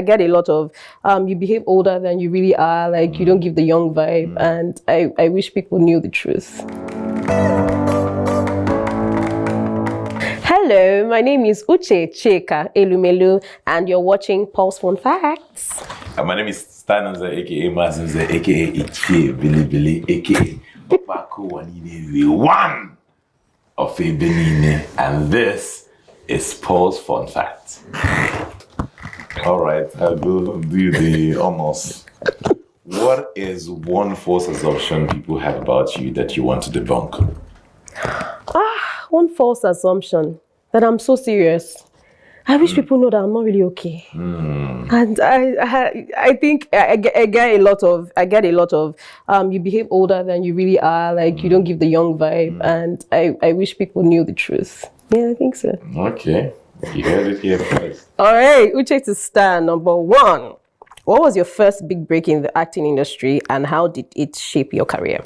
get a lot of, you behave older than you really are, like you don't give the young vibe, and I wish people knew the truth. Hello, my name is Uche, Chika, Elumelu, and you're watching Pulse Fun Facts. My name is Stananza, aka Mazinza, aka Ichie, Billy, aka Bako Wanine, one of a Benine, and this is Pulse Fun Facts. All right, I will do the honors. What is one false assumption people have about you that you want to debunk? One false assumption, that I'm so serious. I wish people know that I'm not really okay. And I think I get a lot of, you behave older than you really are, like you don't give the young vibe, and I wish people knew the truth. Yeah, I think so. Okay, you heard it here first. All right, Uche to star number 1. What was your first big break in the acting industry, and how did it shape your career?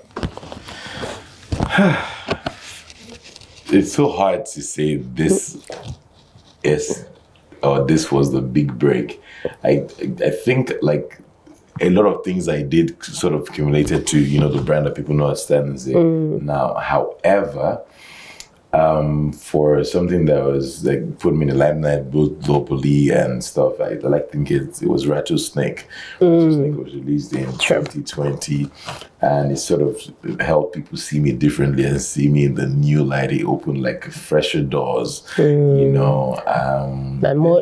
It's so hard to say this is or this was the big break. I think like a lot of things I did sort of accumulated to, the brand that people know as Stanley now. However, for something that was like put me in the limelight both globally and stuff, I like think it was Rattlesnake. Rattlesnake was released in 2020, and it sort of helped people see me differently and see me in the new light. It opened like fresher doors, and more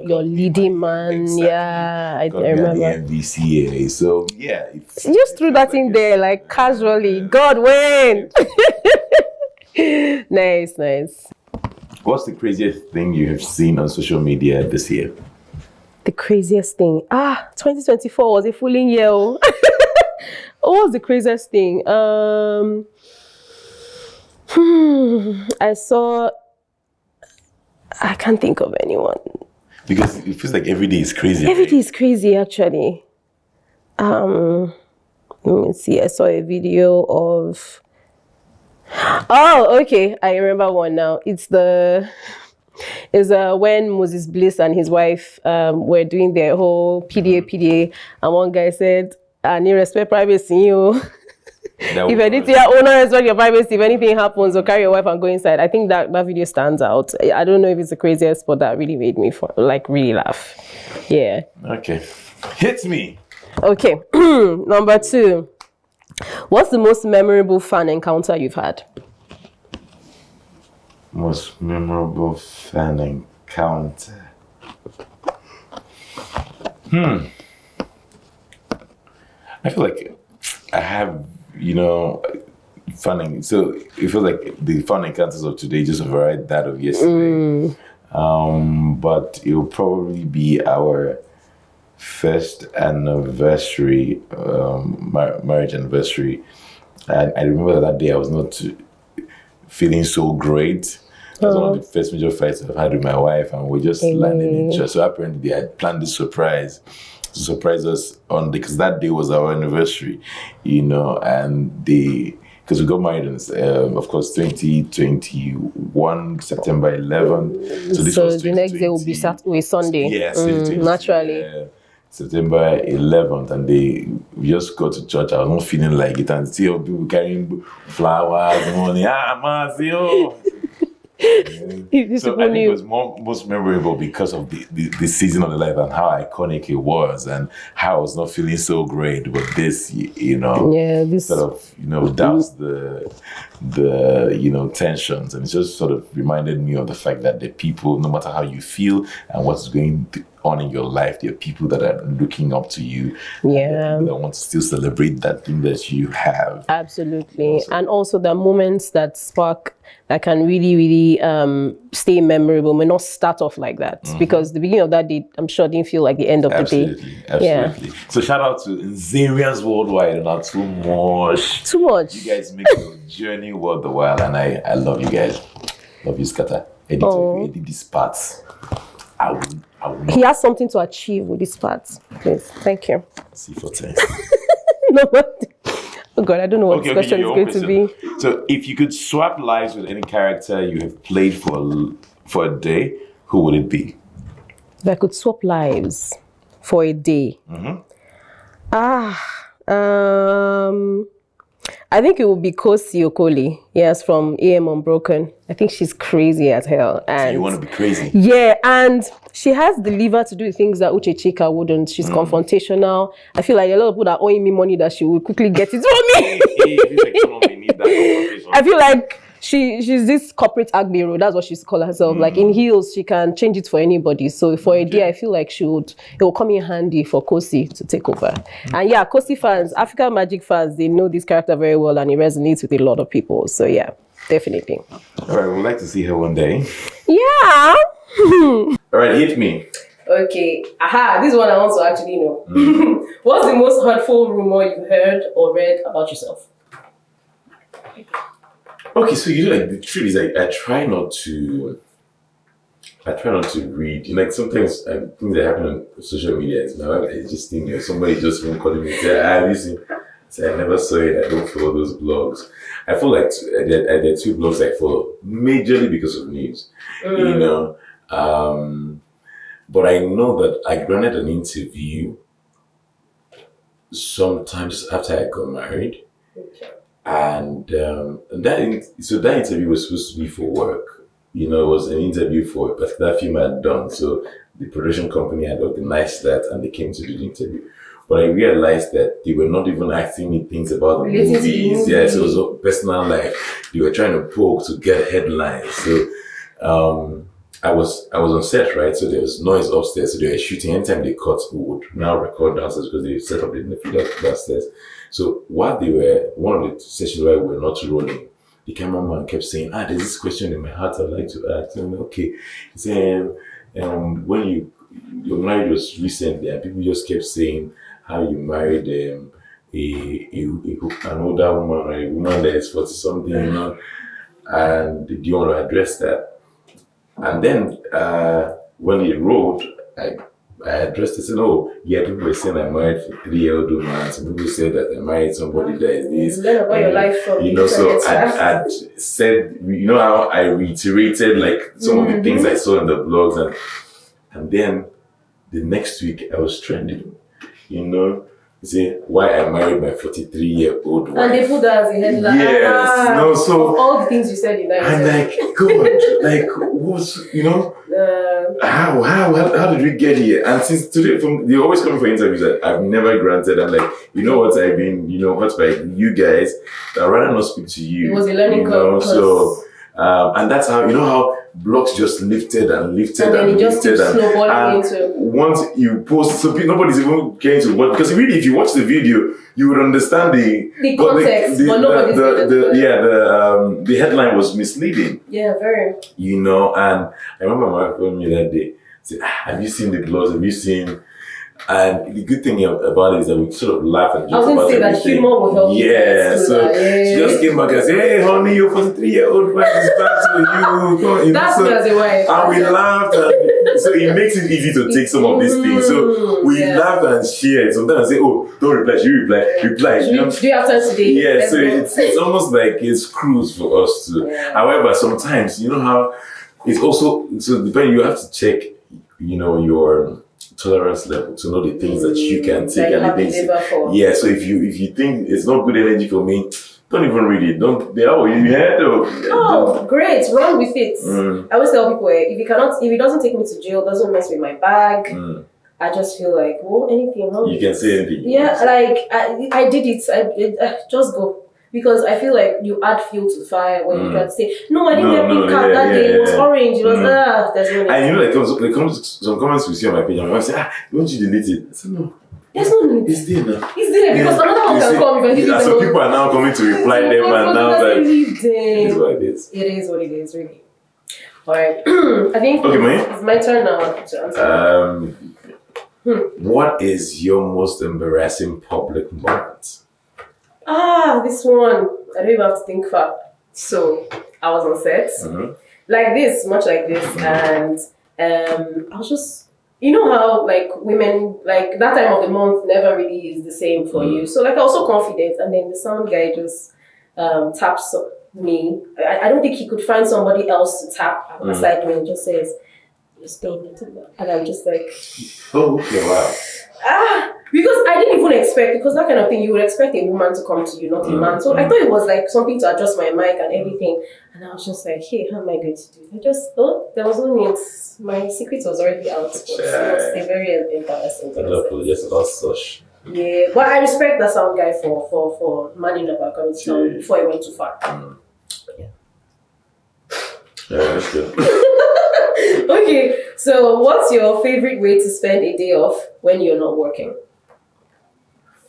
your leading man. Exactly. Yeah, I remember the MVCA. So yeah, you just threw that in there like casually. God, when. Nice. What's the craziest thing you have seen on social media this year? The craziest thing? 2024 was a fooling year. What was the craziest thing? I can't think of anyone. Because it feels like every day is crazy. Every day is crazy, actually. Let me see. I saw a video of... Oh, okay. I remember one now. It's when Moses Bliss and his wife were doing their whole PDA, and one guy said, "I need respect privacy, you." If anything, owner respect your privacy. If anything happens, or carry your wife and go inside. I think that video stands out. I don't know if it's the craziest, but that really made me really laugh. Yeah. Okay. Hit me. Okay. Number 2. What's the most memorable fan encounter you've had? Most memorable fan encounter. I feel like I have, so it feels like the fun encounters of today just override that of yesterday. But it will probably be our first anniversary, marriage anniversary, and I remember that day I was not feeling so great. It was one of the first major fights I've had with my wife, and we just landed in church. So apparently they had planned this surprise to surprise us because that day was our anniversary, and because we got married in, of course, 2021, September 11th. So this was the next day will be Sunday. Yes, naturally. September 11th, and we just got to church. I was not feeling like it, and see people carrying flowers, money. So I think it was most memorable because of the season of the life and how iconic it was, and how I was not feeling so great. But this, this sort of doused the tensions, and it just sort of reminded me of the fact that the people, no matter how you feel and what's going on in your life, there are people that are looking up to you. Yeah, that want to still celebrate that thing that you have. Absolutely, and also the moments that spark that can really stay memorable may not start off like that, because the beginning of that day, I'm sure, didn't feel like the end of the day. Absolutely. Yeah. So shout out to Nzerians worldwide, and not too much. You guys make your journey worth the while, and I love you guys. Love you, Scatter. Edit these parts. He has something to achieve with this part. Please. Thank you. See for 10. No, oh God, I don't know what this question is going to be. So if you could swap lives with any character you have played for a day, who would it be? If I could swap lives. for a day. I think it would be Kosi Okoli. Yes, from AM Unbroken. I think she's crazy as hell. And so you want to be crazy? Yeah, and she has the liver to do things that Uche Chika wouldn't. She's confrontational. I feel like a lot of people are owing me money that she will quickly get it for me. I feel like she's this corporate agbero. That's what she's called herself. Like in heels, she can change it for anybody. So for a day, I feel like it will come in handy for Kosi to take over. And yeah, Kosi fans, African Magic fans, they know this character very well and it resonates with a lot of people. So yeah, definitely. All right, we'd like to see her one day. Yeah. All right, hit me. Okay. This is one I want to actually know. What's the most hurtful rumor you heard or read about yourself? Okay, so like the truth is I try not to read. Like sometimes things that happen on social media, I just think somebody just won't call me and say, listen. So I never saw it. I don't follow those blogs. I feel like there are two blogs I follow majorly because of news. But I know that I granted an interview sometimes after I got married. Okay. And that interview was supposed to be for work. It was an interview for a particular film I had done. So the production company had organized that and they came to do the interview. But I realized that they were not even asking me things about the movies. Yeah, so it was a personal life. They were trying to poke to get headlines. So I was on set, right? So there was noise upstairs. So they were shooting. Anytime they cut, we would now record downstairs because they set up in the field downstairs. So while one of the sessions where we were not rolling, the cameraman kept saying, there's this question in my heart I'd like to ask. And I'm like, okay. He's saying, when your marriage was recently, and people just kept saying how you married an older woman or a woman that is 40-something, and do you want to address that? And then when he rolled, I addressed it, said, people were saying I married a 3-year-old woman. Some people said that I married somebody that is this. Learn about your life from so I said, how I reiterated like some of the things I saw in the blogs, and then the next week I was trending, say why I married my 43-year-old wife. And they put that as a headline. Yes, so all the things you said in that. I'm like, God, like what's how did we get here? And since today, they always come for interviews that I've never granted. I'm like, what I've been, hurt by you guys. I'd rather not speak to you. It was a learning curve. So, and that's how blogs just lifted and lifted and just lifted snowballing into. Once you post, so nobody's even getting to what, because really, if you watch the video, you would understand the context, but nobody's the headline was misleading. Yeah, very. And I remember my wife told me that day, said, have you seen the blogs? Have you seen? And the good thing about it is that we sort of laugh and joke about everything. I was going to say that humor will help you. Yeah, so she just came back and said, hey, honey, your 43-year-old wife is back to you. That's me as a wife. And we laughed. And so it makes it easy to take some of these things. So we laughed and shared. Sometimes I say, don't reply. She reply. Do you have time today? Yeah, so it's almost like it's cruise for us too. Yeah. However, sometimes, how it's also, so depending, you have to check, your tolerance level to know the things that you can take and the things. Yeah, so if you think it's not good energy for me, don't even read it. Great, run with it. I always tell people, if it doesn't take me to jail, doesn't mess with my bag, I just feel like, anything wrong. You can say anything. Yeah, like I did it. I just go. Because I feel like you add fuel to the fire when you try to say, no, I didn't get pink card that day. It was orange. It was, there's no need. And there comes some comments we see on my page, and my wife say, won't you delete it? I said, no. There's no need. It's there now. It's there because another one can come if I delete it. So people are now coming to reply them, and now like, it is what it is. It is what it is, really. Alright. I think it's my turn now to answer. What is your most embarrassing public moment? This one, I don't even have to think far. So, I was on set, much like this, and I was just, how, like, women, like, that time of the month never really is the same for you. So, like, I was so confident, and then the sound guy just taps me. I don't think he could find somebody else to tap aside me and just says, just don't nothing. And I'm just like, Oh, okay, wow. because I didn't even expect, because that kind of thing, you would expect a woman to come to you, not a man. So I thought it was like something to adjust my mic and everything. And I was just like, hey, how am I going to do it? There was no need. My secret was already out. But it was a very embarrassing thing. Yes, not such. Yeah, but I respect that sound guy for manning about coming to town before he went too far. Yeah, that's good. Okay, so what's your favorite way to spend a day off when you're not working?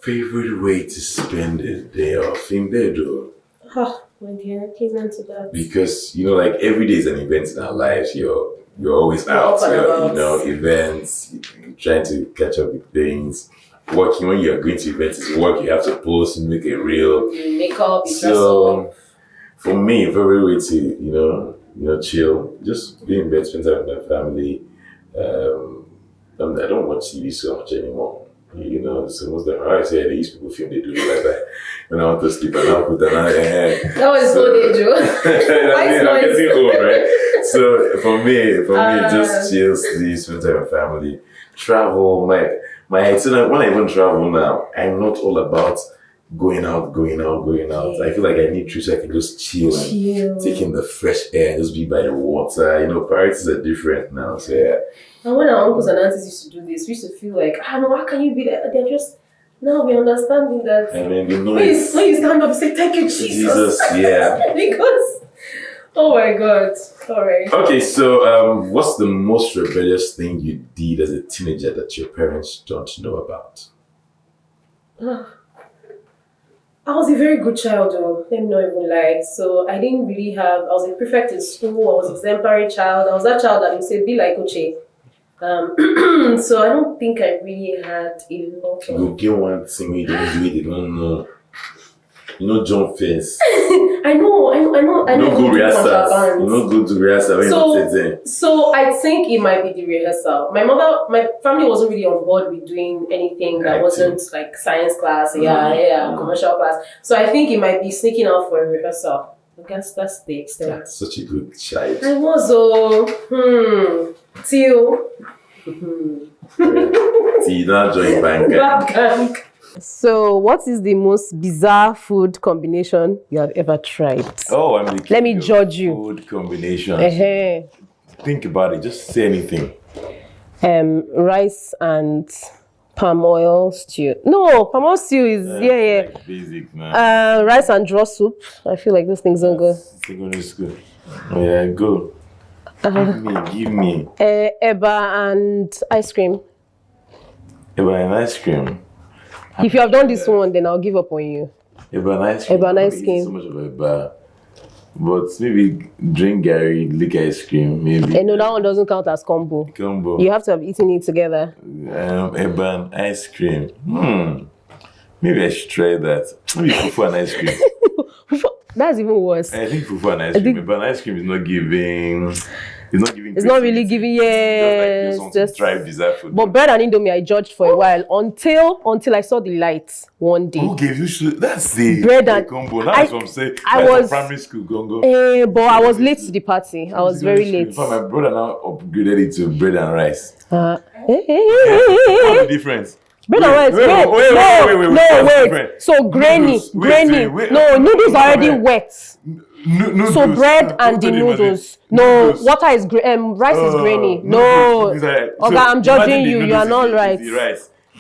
Favorite way to spend a day off in bed, though? My dear, came into that. Because, like every day is an event in our lives. You're always out, events, you're trying to catch up with things. Working, when you're going to events, it's work, you have to post and make a reel. You make up, you so, for me, favorite way to, chill, just be in bed, spend time with my family. I don't watch TV so much anymore. So most of the time, I say these people film, they do it like that. When I want to sleep, and I'll put that on. That was good, Joe. I'm getting old, right? So for me, just chill, sleep, spend time with family, travel. So when I even travel now, I'm not all about going out. I feel like I need to, so I can just chill and take in the fresh air, just be by the water. Priorities are different now, so yeah. And when our uncles and aunties used to do this, we used to feel like, no, how can you be there? They're just, now we're understanding that. And then when you stand up, say, thank you, Jesus. Yeah. Because, oh my God. All right. Okay, so what's the most rebellious thing you did as a teenager that your parents don't know about? I was a very good child, though. Let me not even lie. So I didn't really I was a prefect in school. I was an exemplary child. I was that child that would say, be like Uche. So I don't think I really had a lot of... You get one thing we don't do it, they don't know. Jump face. I know. No good rehearsals. No good to rehearsal. So I think it might be the rehearsal. My family wasn't really on board with doing anything that wasn't like science class, commercial class. So I think it might be sneaking out for a rehearsal. I guess that's the extent. That's such a good child. I was till. See, not join bank. So, what is the most bizarre food combination you have ever tried? Oh, I'm the Let me judge you. Food combination. Think about it. Just say anything. Rice and palm oil stew. No, palm oil stew is like basic, man. Rice and draw soup. I feel like those things don't go. Secondary school. Yeah, go. Give me. Eba and ice cream. Eba and ice cream. If you have done this one, then I'll give up on you. Eba and ice cream. Eba and ice cream. So much of Eba. But maybe drink Gary, lick ice cream, maybe. No, that one doesn't count as combo. You have to have eaten it together. Eba and ice cream. Maybe I should try that. Maybe fufu and ice cream. That's even worse. I think fufu and ice cream. Eba and ice cream is not giving. It's not really giving. Yes, just try bizarre food. But bread and indomie, I judged for a while until I saw the lights one day. Who gave you? That's the bread and combo. That's what I'm saying. I was primary school gongo. But I was late to the party. I was very late. In fact, my brother now upgraded it to bread and rice. What's the difference? Bread and rice. Wait. So grainy. No, noodles are already wet. Noodles. So bread and the noodles. No, water is rice is grainy. No, okay, I'm judging you. You are not right.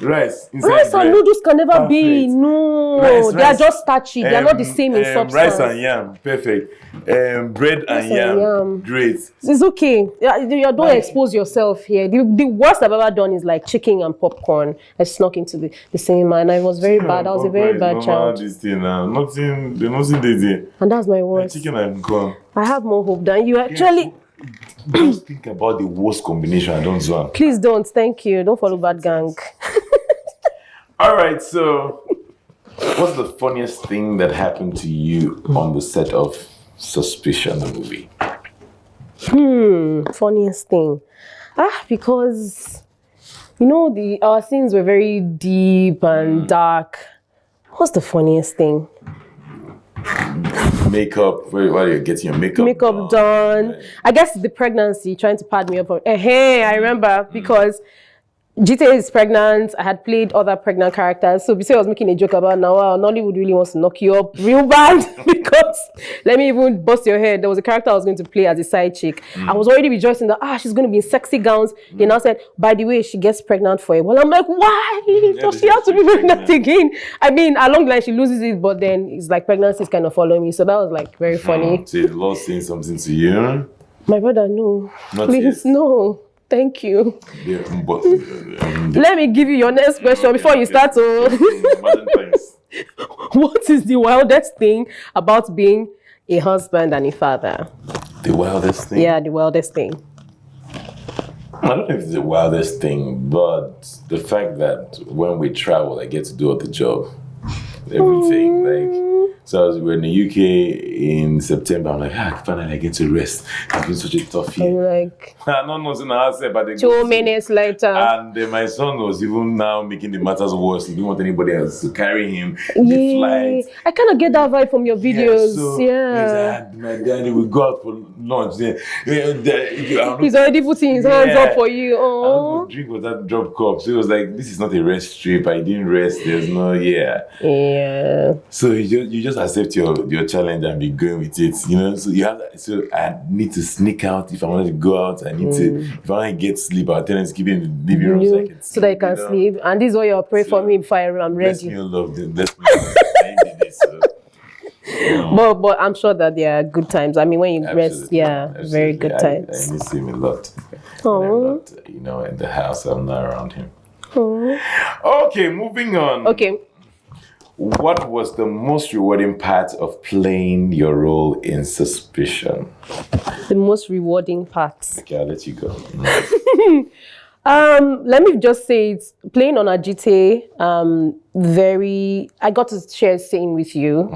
Rice and noodles can never be. No, they are just starchy. They are not the same in substance. Rice and yam, perfect. Bread and yam, great. It's okay. You don't expose yourself here. The worst I've ever done is like chicken and popcorn. I snuck into the cinema and I was very bad. I was a very bad child. Nothing. And that's my worst. Chicken and corn. I have more hope than you actually. Just think about the worst combination. I don't zone. Please don't. Thank you. Don't follow bad gang. All right. So, what's the funniest thing that happened to you on the set of Suspicion, the movie? Funniest thing. Because our scenes were very deep and dark. What's the funniest thing? makeup. While you're getting your makeup done. Right. I guess the pregnancy, trying to pad me up. Hey, I remember because GTA is pregnant. I had played other pregnant characters. So before I was making a joke about now, wow, Nollywood really wants to knock you up real bad because let me even bust your head. There was a character I was going to play as a side chick. I was already rejoicing that she's going to be in sexy gowns. They now said, by the way, she gets pregnant for it. Well, I'm like, why? Does she have to be pregnant again? I mean, along the line she loses it, but then it's like pregnancy is kind of following me. So that was like very funny. So the Lord saying something to you? My brother, no. Not Please, yet. no. Thank you. Yeah, but, Let me give you your next question before you start. What is the wildest thing about being a husband and a father? The wildest thing? Yeah, the wildest thing. I don't know if it's the wildest thing, but the fact that when we travel, I get to do all the job. Everything. Like, so we're in the UK in September. I'm like, finally I get to rest. It's been such a tough year. I'm like, I don't know, but 2 minutes later. And my son was even now making the matters worse. He didn't want anybody else to carry him. Yeah. The flight. I kind of get that vibe from your videos. Yeah. My daddy will go out for lunch. He's already putting his hands up for you. I don't drink with that drop cup. So it was like, this is not a rest trip. I didn't rest. There's no, Yeah. So you just accept your challenge and be going with it, you know. So you have that. So I need to sneak out if I want to go out. I need to, if I want to get sleep, I'll tell them to keep in the living room so I can sleep, so that you can sleep. And this is what you'll pray for me if I'm bless ready. me, love them. Bless me, I did this, so. But I'm sure that there are good times. I mean, when you rest, very good times. I miss him a lot. Oh, When I'm not, you know, in the house, I'm not around him. oh. Okay, moving on. Okay. What was the most rewarding part of playing your role in Suspicion? The most rewarding parts. Okay, I'll let you go. Let me just say it's playing on Ajite, I got to share a scene with you.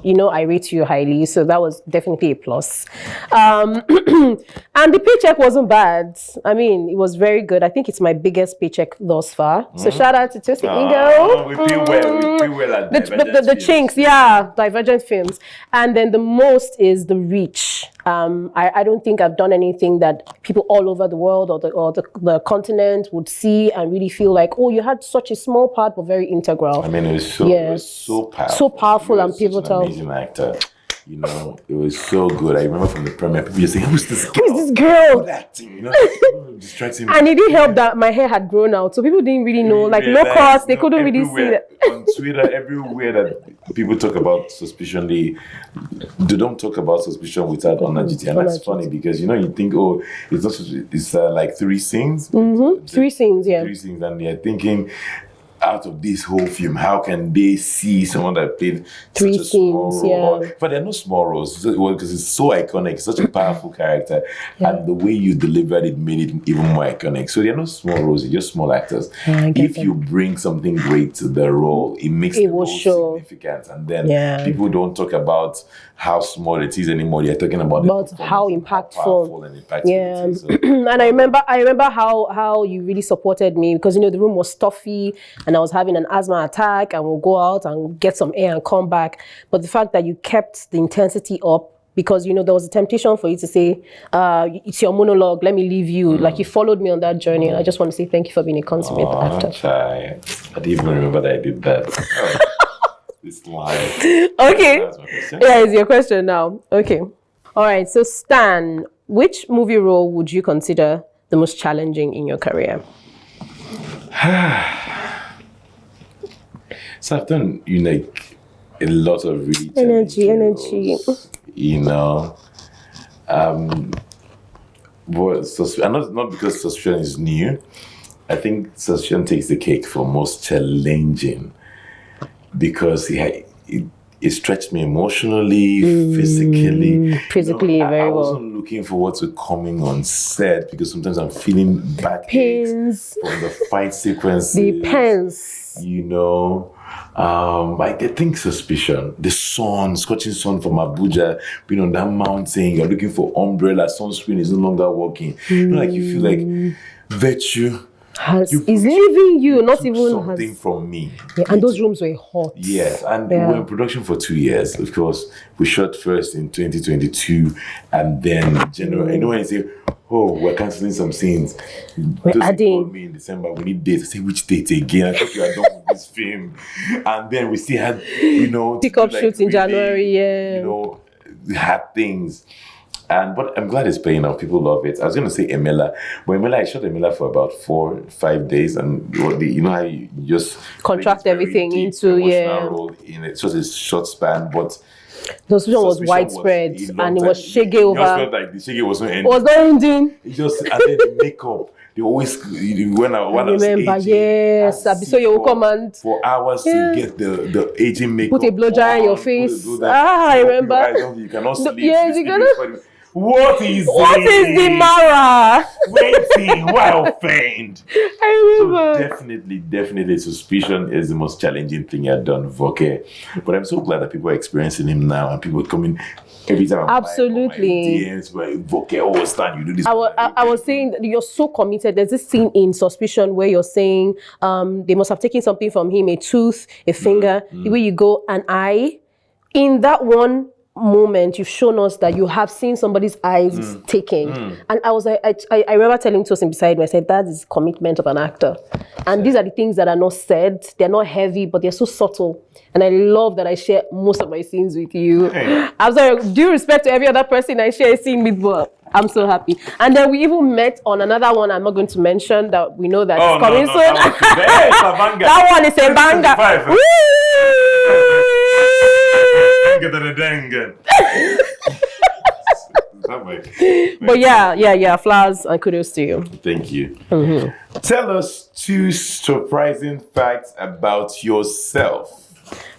You know, I rate you highly, so that was definitely a plus. And the paycheck wasn't bad. I mean, it was very good. I think it's my biggest paycheck thus far. So shout out to Tosi Ingo. We pay well at the chinks, Divergent Films. And then the most is the reach. I don't think I've done anything that people all over the world or the continent would see and really feel like, oh, you had such a small part but very integral. I mean, it was so powerful. So powerful and pivotal. Such an amazing actor. You know, it was so good. I remember from the premiere, people just saying, who's this girl? Who's this girl? Good acting, you know, distracting. And it didn't help that my hair had grown out. So people didn't really know, like no cost, they couldn't really see that. On Twitter, everywhere that people talk about Suspicion, they don't talk about Suspicion without Onajiti. And that's funny because, you know, you think, oh, it's not, it's like 3 scenes. 3 scenes, yeah. 3 scenes, and they're thinking, out of this whole film, how can they see someone that played 3 such a small scenes, role? yeah. But there are no small roles because it's so iconic, such a powerful character, and the way you delivered it made it even more iconic. So there are no small roles; they're just small actors. If you bring something great to the role, it makes the role significant, and then people don't talk about how small it is anymore. They're talking about how impactful. And impactful Yeah, it is, so. And I remember how you really supported me because, you know, the room was stuffy and I was having an asthma attack and we'll go out and get some air and come back. But the fact that you kept the intensity up, because, you know, there was a temptation for you to say, it's your monologue, let me leave you. Like, you followed me on that journey, and I just want to say thank you for being a consummate actor. I didn't even remember that I did that. This line. Okay. Yeah, it's your question now. Okay. All right. So, Stan, which movie role would you consider the most challenging in your career? So I've done, you know, like a lot of really energy. roles, you know. But not because Suspicion is new. I think Suspicion takes the cake for most challenging because it stretched me emotionally, physically. Physically, you know, very I well. wasn't looking forward to coming on set because sometimes I'm feeling back pains from the fight sequences. Depends. You know. I think Suspicion, the sun, scorching sun from Abuja, being on that mountain, you're looking for umbrella, sunscreen is no longer working. You know, like you feel like virtue is leaving you, not even something from me. Yeah, and those rooms were hot. Yes, and we were in production for 2 years. Of course, we shot first in 2022, and then January. You know when you say, "Oh, we're canceling some scenes," we're adding. Called me in December. We need dates. I say, "Which date again?" I thought we are done with this film, and then we still had, pick up shoots in January. We had things. But I'm glad it's paying off. People love it. I was going to say Emela. But Emela, I shot Emela for about 4-5 days. And you know how you just... contract everything into, role in it. So it's a short span, but... The suspicion was widespread. And it was shaggy over... It just felt like the shaggy was not ending. It was not ending. It just... And then the makeup... They always... When I was remember, aging, yes. So you will come and... For hours to get the aging makeup. Put a blow dry on your face. I remember. You cannot sleep. Yes, you cannot... What is the Mara? Waiting while faint. I remember. So definitely, suspicion is the most challenging thing I've done, Voke. But I'm so glad that people are experiencing him now and people coming every time. Absolutely. DMs where Voke, stand, you do this. I was saying that you're so committed. There's this scene in Suspicion where you're saying they must have taken something from him, a tooth, a finger, the way you go, an eye. In that one moment, you've shown us that you have seen somebody's eyes taken. And I was like, I remember telling Tosin beside me, I said, that is commitment of an actor. And these are the things that are not said. They're not heavy, but they're so subtle. And I love that I share most of my scenes with you. Hey. I'm sorry, due respect to every other person I share a scene with, but I'm so happy. And then we even met on another one I'm not going to mention that we know that it's coming soon. That one is a banger. But yeah, flowers and kudos to you. Thank you. Tell us 2 surprising facts about yourself.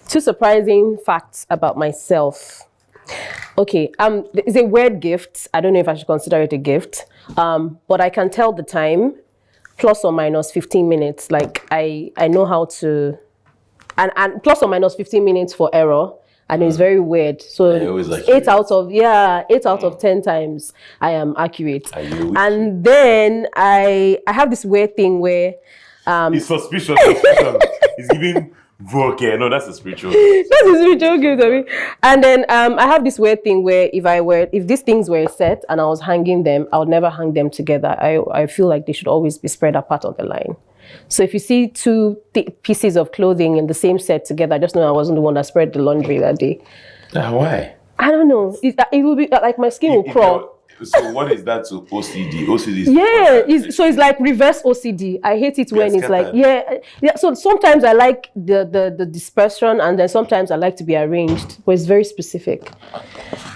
2 surprising facts about myself. Okay, it's a weird gift. I don't know if I should consider it a gift. But I can tell the time, plus or minus 15 minutes. Like I know how to, and plus or minus 15 minutes for error. And it's very weird. So 8 out of 10 times I am accurate. And then I have this weird thing where it's suspicious. It's giving Voke. No, that's a spiritual. That's a spiritual gift, I mean. And then I have this weird thing where if these things were set and I was hanging them, I would never hang them together. I feel like they should always be spread apart on the line. So if you see 2 pieces of clothing in the same set together, just know I wasn't the one that spread the laundry that day. Why? I don't know. It will be like my skin will crawl. So what is that to OCD? OCD is it's like reverse OCD. I hate it when it's like So sometimes I like the dispersion, and then sometimes I like to be arranged, but it's very specific.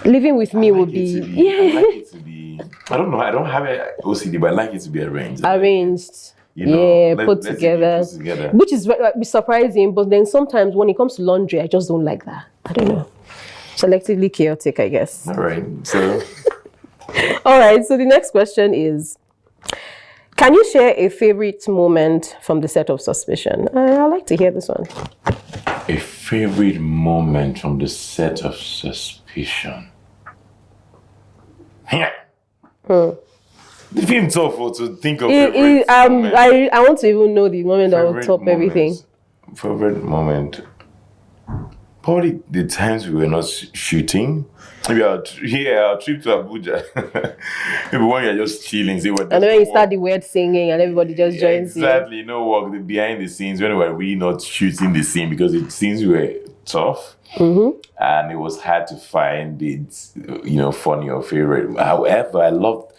Living with me would be I like it to be. I don't know. I don't have an OCD, but I like it to be arranged. Put together, which is surprising. But then sometimes when it comes to laundry, I just don't like that. I don't know. Selectively chaotic, I guess. All right. So. All right. So the next question is: can you share a favorite moment from the set of Suspicion? I'd like to hear this one. A favorite moment from the set of Suspicion. The film tough to think of. I want to even know the moment that will top everything. Favorite moment. Probably the times we were not shooting. Maybe our trip to Abuja. Maybe when you're just chilling. And then when you start the weird singing and everybody just joins you. Exactly. Work behind the scenes when we were really not shooting the scene because the scenes were tough. And it was hard to find it, funny or favorite. However, I loved,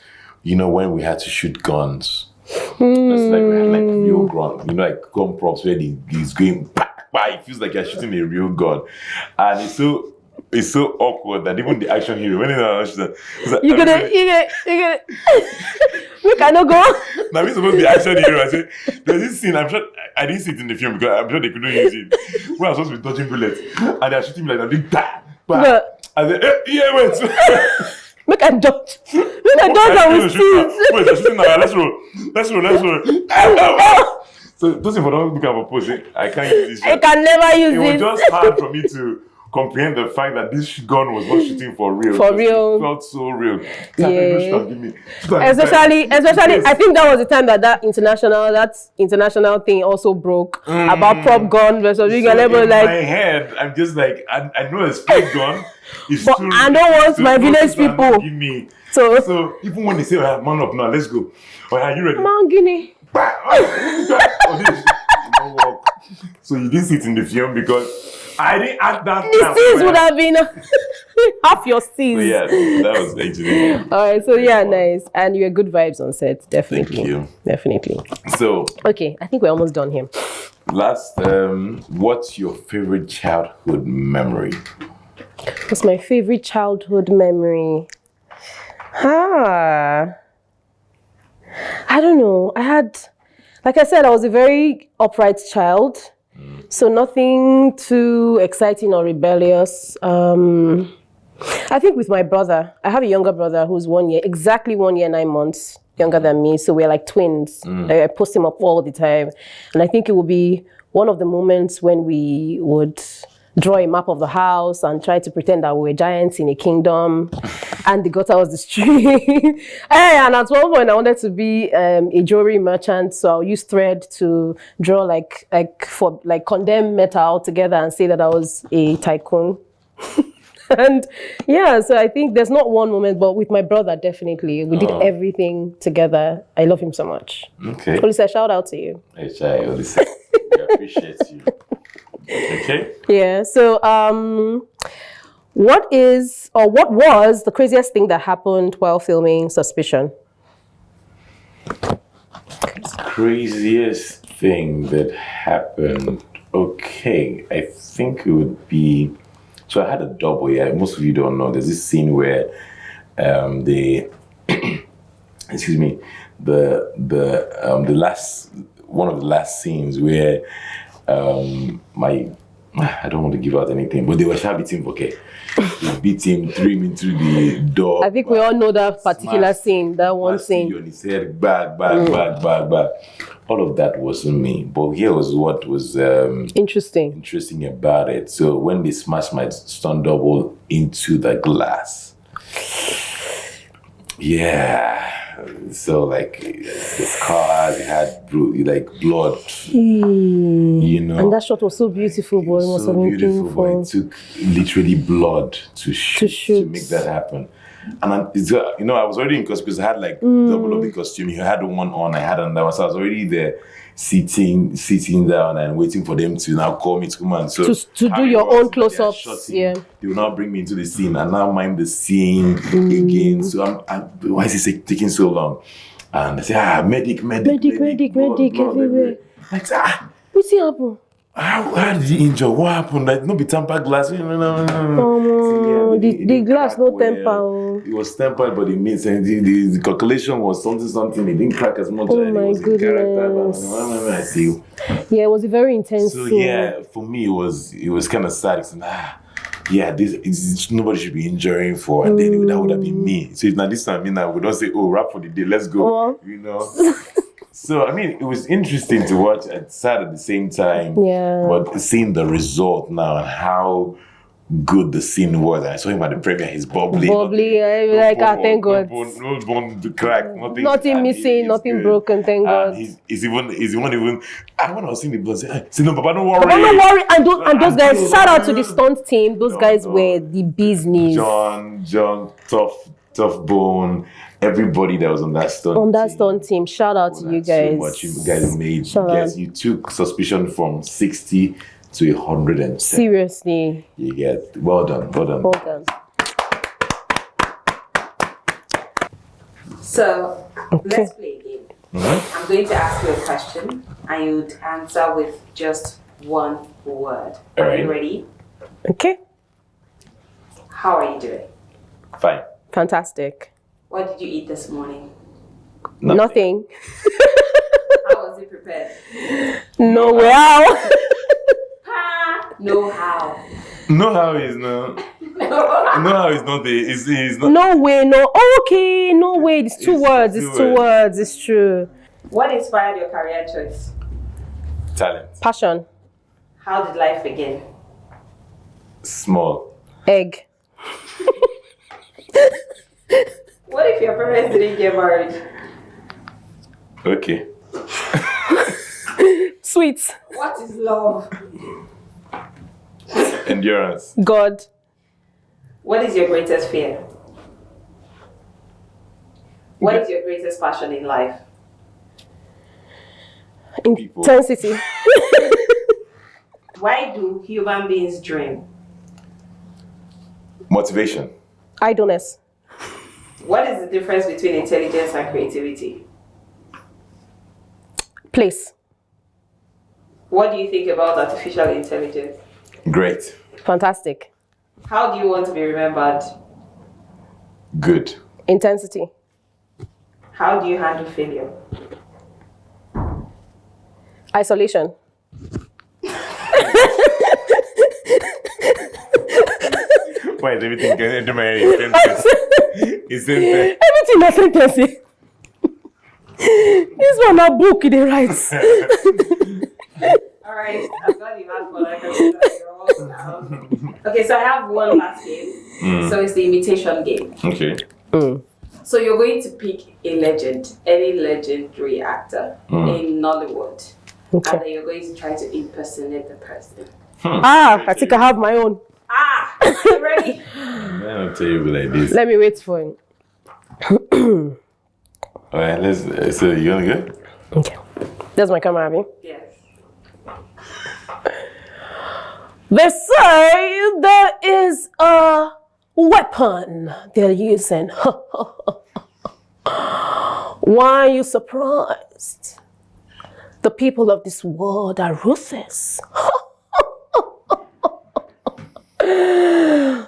when we had to shoot guns. It's like we had like real gun, like gun props where he's going, it feels like you're shooting a real gun. And it's so awkward that even the action hero, when he's like, you gonna we cannot go. Now we're supposed to be action hero. I said, there's this scene, I'm sure I didn't see it in the film because I'm sure they couldn't use it. When I was supposed to be dodging bullets and they're shooting me like that, I said, wait. Make a dodge. Make a dodge and we see. Wait, they're shooting now. Let's roll. So those people don't look at my pose. I can't use this. I can never use it. It was just hard for me to comprehend the fact that this gun was not shooting for real. For real. It felt so real. Yeah. Especially, I think that was the time that international thing also broke about prop gun versus real gun. In my head, I'm just like, I know it's fake gun. But I don't want my village people. Give me. So even when they say, man up now, let's go. Are you ready? Man, Guinea. So you didn't see it in the film because I didn't act that time. The scenes would have been half your scenes. So yeah, that was actually. Alright, so yeah, nice. And you had good vibes on set, definitely. Thank you. Definitely. So okay, I think we're almost done here. Last, what's your favorite childhood memory? What's my favorite childhood memory? I don't know. Like I said, I was a very upright child. So nothing too exciting or rebellious. I think with my brother, I have a younger brother who's exactly 1 year, 9 months younger than me. So we're like twins. I post him up all the time. And I think it would be one of the moments when we would draw a map of the house and try to pretend that we were giants in a kingdom and the gutter was the street. And at one point I wanted to be a jewelry merchant, so I'll use thread to draw like condemn metal together and say that I was a tycoon. And yeah, so I think there's not one moment, but with my brother, definitely. We did everything together. I love him so much. Okay. Olisa, shout out to you. Hey, Chai, Olisa. I appreciate you. Okay. Yeah. So, what was the craziest thing that happened while filming Suspicion? Craziest thing that happened. Okay, I think it would be. So I had a double. Yeah, most of you don't know. There's this scene where, excuse me, the last one of the last scenes where I don't want to give out anything, but they were beating okay. They beat him, threw him into the door. I think we all know that particular scene, that one scene. On his head, back. All of that wasn't me, but here was what was interesting about it. So when they smashed my stunt double into the glass, yeah. So like the scars, it had blood, you know. And that shot was so beautiful, boy. It was so beautiful, but it took literally blood to shoot to make that happen. And I was already in costume because I had like double of the costume. You had one on, I had another one, so I was already there, sitting down and waiting for them to now call me to come and to do your own close-ups. Yeah, they will now bring me into the scene and now mime the scene again. So why is this taking so long? And I say, medic everywhere. Like, what's happened? How did he injure? What happened? Like, no be tempered glass. No. The glass no temper. It was tempered, but it means the calculation was something. It didn't crack as much. Oh my goodness! I see. Yeah, it was a very intense. So yeah, for me it was kind of sad. Yeah, this nobody should be injuring for, and then that would have been me. So if now this time I would not say, wrap for the day, let's go. You know. So, I mean, it was interesting to watch and sad at the same time. Yeah. But seeing the result now and how good the scene was. I saw him at the premiere, he's bubbly. Thank God. No bone crack, nothing missing, nothing good. Broken, thank God. He's even, when I was seeing the blood, say, no, Papa, don't worry. Papa, don't worry. And those guys, shout out to the stunt team. Those guys were the business. John, tough bone. Everybody that was on that stunt team, shout out to you guys. So much you guys made. You took Suspicion from 60 to 110. Seriously. You get well done. So let's play a game. I'm going to ask you a question and you would answer with just one word. Are you ready? Okay. How are you doing? Fine. Fantastic. What did you eat this morning? Nothing. How was it prepared? No how. No how. No how is no. No how is not the. Is not. No way. No. Okay. No way. It's two words. It's two words. It's true. What inspired your career choice? Talent. Passion. How did life begin? Small. Egg. What if your parents didn't get married? Okay. Sweet. What is love? Endurance. God. What is your greatest fear? What is your greatest passion in life? People. Intensity. Why do human beings dream? Motivation. Idleness. What is the difference between intelligence and creativity? Place. What do you think about artificial intelligence? Great. Fantastic. How do you want to be remembered? Good. Intensity. How do you handle failure? Isolation. Why is everything going into my head? It's in there. Everything na sentence. This one na book they write. All right, I'm glad you had fun. I can see that you're all down. Okay, so I have one last game. So it's the imitation game. Okay. So you're going to pick a legend, any legendary actor in Nollywood. Okay. And then you're going to try to impersonate the person. I think I have my own. You ready? I'll tell you like this. Let me wait for him. Alright, let's. So you gonna go? Okay. That's my camera, Abby. Yes. They say there is a weapon they're using. Why are you surprised? The people of this world are ruthless.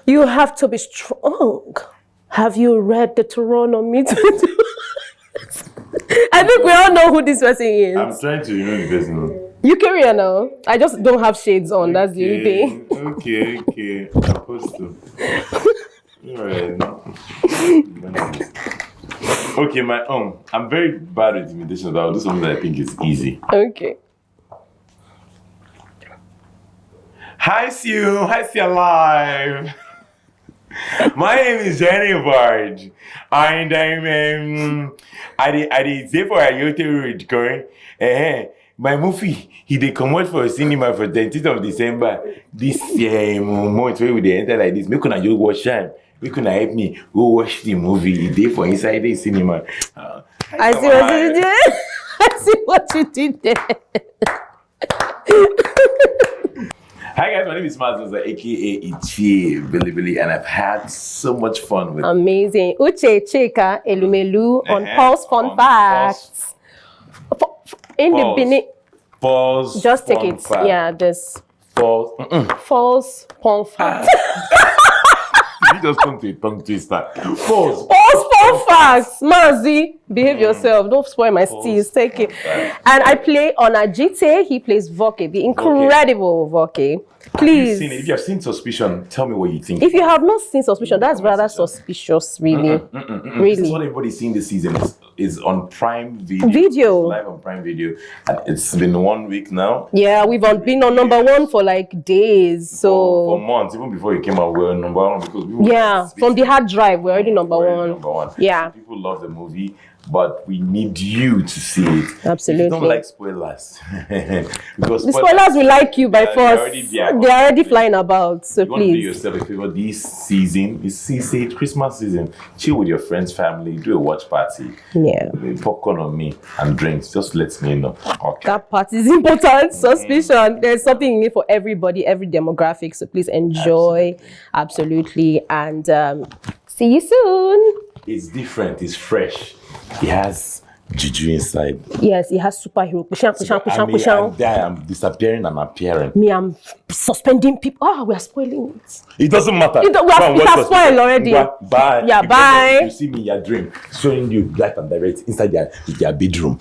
You have to be strong. Have you read the Toronto meter? I think we all know who this person is. I'm trying to remember the person. You carry her now. I just don't have shades on. That's the only thing. Okay. I'm supposed to. Alright. Okay, my own. I'm very bad with imitations, but I'll do something that I think is easy. Okay. Hi, Sue. Hi, Sue Alive. My name is Jenny Bard, and I'm I did say for a YouTube going. My movie he dey comot for cinema for 20th of December. This month where we dey enter like this. Make una just watch am. Make una help me go watch the movie. E dey for inside the cinema. I see what you did. I see what you did there. Hi guys, my name is Mazza, aka Uche Billy, and I've had so much fun with Amazing. Uche, Chika, Elumelu on Pulse Fun Facts. In the beginning, Pause. just take it. Fact. Yeah, this Pause. false fun fact. You just come to a tongue twister. Pause. False fun facts. Mazi, behave yourself. Don't spoil my steez. Take it. And I play on Ajite. He plays Voke, the incredible Voke. Please. If you have seen Suspicion, tell me what you think. If you have not seen Suspicion, that's rather suspicious, really. This is Really. what everybody's seen this season. Is on Prime Video. It's live on Prime Video. And it's been 1 week now. Yeah, we've been on number one for like days. So For months, even before it came out, we were number one because we from the hard drive, we're already number one. Yeah. People love the movie, but we need you to see it. Absolutely. If you don't like spoilers. Because The spoilers will like you by force. they're They're already flying about. So you want to do please. yourself a favor this season. It's Christmas season. Chill with your friends, family, do a watch party. Yeah. Popcorn on me and drinks. Just let me know. Okay. That part is important. Suspicion. There's something in it for everybody, every demographic. So please enjoy. Absolutely. And see you soon. It's different. It's fresh. It has juju inside. Yes, it has superhero. I'm disappearing and appearing. Me, I'm suspending people. Oh, we are spoiling it. It doesn't matter. We have spoiled already. Bye. Yeah, bye. You see me in your dream, showing you live and direct inside their bedroom.